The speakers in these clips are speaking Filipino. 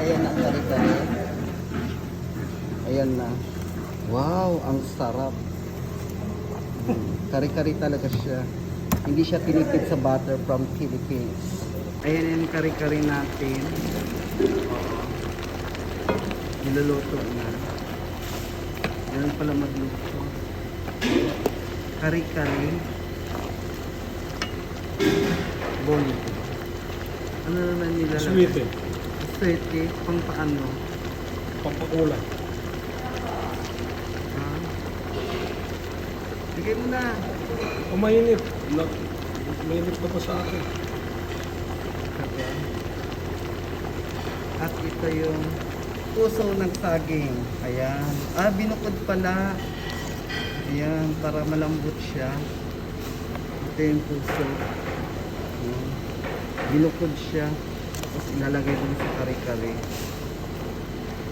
Ayan na ang kare-kare. Ayan na. Wow, ang sarap. Kare-kare talaga siya. Hindi siya tinipid sa butter from Philippines. Ayan yung kare-kare natin. Oo. Niluluto na. Ayan pala magluto. Kare-kare. Bol. Ano naman nila? Sweet eh. Sweet eh. Pang paano? Pampakulay. Ha? Bigay mo na. O mainit. Mainit na pa sa akin. Okay. At ito yung puso ng saging. Ayan. Ah, binukod pala. Ayan, para malambot siya. Ito yung puso. Ayan. Binukod siya. Tapos ilalagay dun sa kare-kare.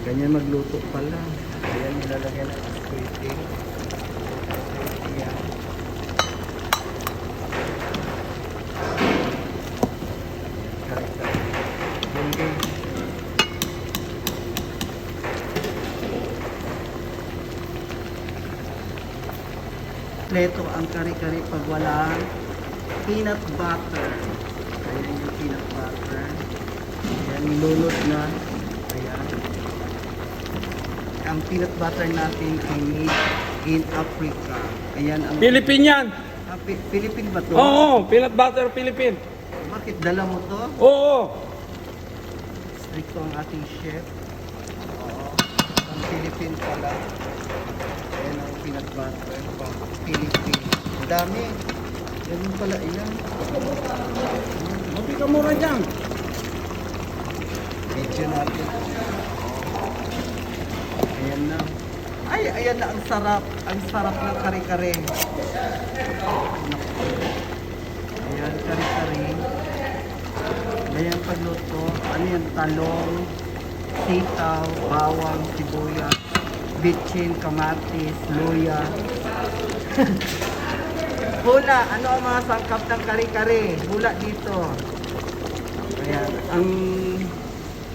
Ganyan magluto pala. Ayan, ilalagay na sa squid. Ayan. Kare-kare. Okay. Kompleto ang kare-kare pag walang peanut butter. Ayan yung peanut butter. Ayan, nilulot na. Ayan. Ang peanut butter natin ay made in Africa. Ayan ang... Philippine yan! Ah, Philippine ba to? Oo, peanut butter Philippine. Bakit dala mo to? Oo. Stricto ang ating chef. Oo. Ang Philippine pala. Ayan ang peanut butter. Philippine. Ang dami. Ganun pala ilan. Mabi ka mura dyan. Video natin. Ayan na. Ay, ayan na. Ang sarap. Ang sarap ng kare-kare. Ayan, kare-kare. Ayan pagluto. Ano yan? Talong, sitaw, bawang, sibuyas, bitchin, kamatis, luya. Hula, ano ang mga sangkap ng kare-kare? Hula dito. Ayan, ang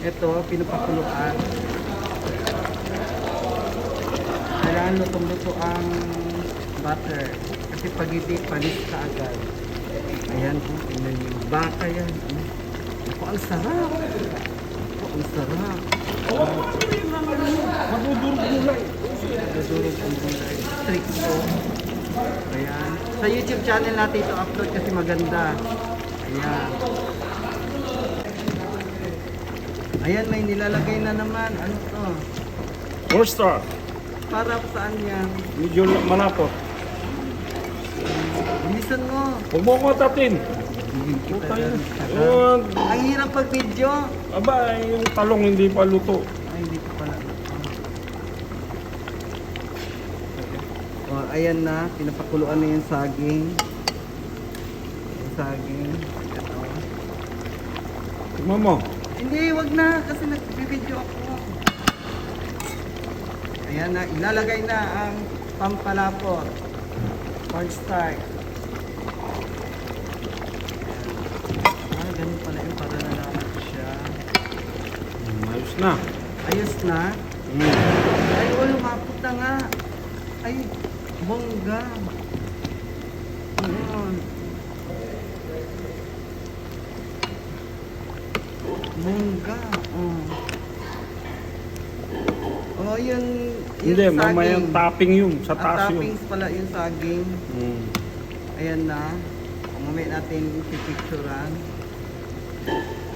ito, pinapakuluan. Kailangan lutong-luto ang butter. Kasi pag hindi, palis ka agad. Ayan, tingnan nyo. Baka yan. Ako, ang sarap. Ako, ang sarap. Madudurog gulay. Nadurog ang gulay. Stricto. Ayan. Sa YouTube channel natin ito upload kasi maganda. Ayan. Ayan, may nilalagay na naman. Ano to? Oyster. Para saan yan? Medyo malapot. Bilisan mo. Huwag mo ko tatin. Kita Tayo. yan. Yun. Ang hirap pag video. Aba, yung talong hindi pa luto. Ay, hindi ko pala. Oh, ayan na. Pinapakuluan na yung saging. Yung saging. Ito. Tignan mo. Hindi, wag na. Kasi nagbibideo ako. Ayan na. Ilalagay na ang pampalapot. Cornstarch. Ah, ganun pala yung para nalaman siya. Ayos na. Ayos na. Ay, oh, lumapot na nga. Ay, bongga. Ayan. Bongga. Oh. Oh, yun. Hindi, mamayang topping yun. Sa Ang taas yun. toppings pala yung saging. Mm. Ayan na. Mamaya natin pipicturan.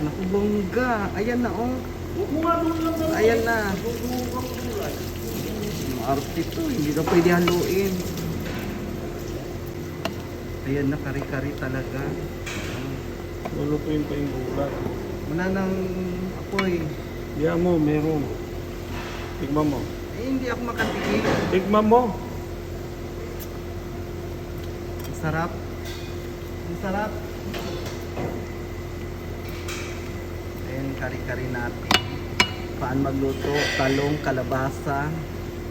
Naku, bongga. Ayan na, oh. Ayan na. Arte to, hindi na pwede haluin. Ayan na, kari-kari talaga. Lulutuin pa yung gulay. Wala nang apoy. Diyan mo, meron. Tignan mo. Eh, hindi ako makatigil. Tignan mo. Ang sarap. Ang sarap. Ayan, kari-kari natin. Paano magluto? Talong, kalabasa.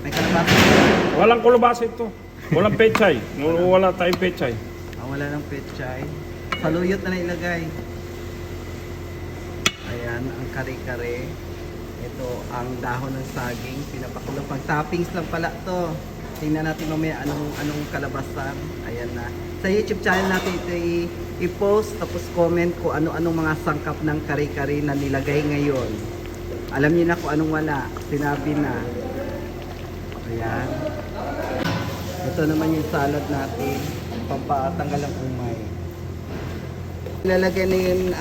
May kalabasa. Walang kulabasa ito. Walang pechay. Wala tayong pechay. Ah, wala ng petchay. Saluyot na ilagay. Ayan, ang kare-kare. Ito ang dahon ng saging, pinapakulo pang toppings lang pala to. Tingnan natin mamaya anong kalabasan. Ayan na. Sa YouTube channel natin ito i-post tapos comment kung ano-anong mga sangkap ng kare-kare na nilagay ngayon. Alam niyo na kung anong wala. Sinabi na. Ayan. Ito naman yung salad natin. Pampatanggal ang umay. Ilalagay na yung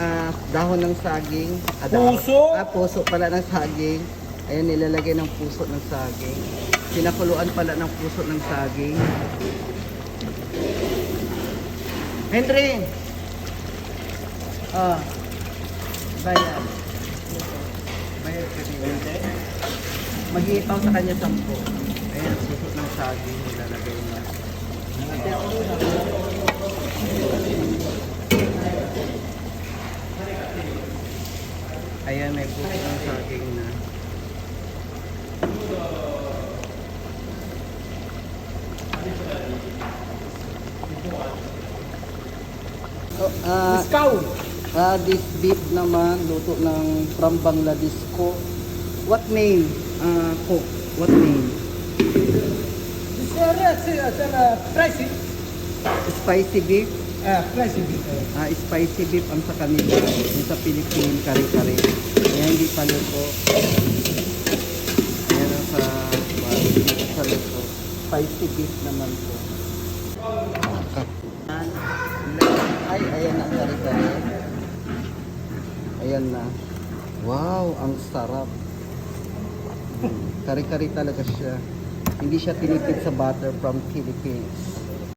dahon ng saging. Puso? Puso pala ng saging. Ayan, nilalagay ng puso ng saging. Pinakuluan pala ng puso ng saging. Henry! Bayad. Bayad ka din. Mag-iipaw sa kanya 10. Ayan, puso ng saging. Nilalagay na. Ayan, may puso ng saging na. This beef naman, luto ng from Bangladesh ko. What name? Cook. What name? Pricey. Spicy beef. Pricey. Spicy beef ang sa kanila. Yung sa Philippine, kare-kare. Ayan, hindi pa luto. Ayan ang sa luto. Spicy beef naman po. Ay, ayan na ang kare-kare. Ayan na. Wow, ang sarap. Kare-kare talaga siya. Hindi siya tinipid sa butter from Philippines.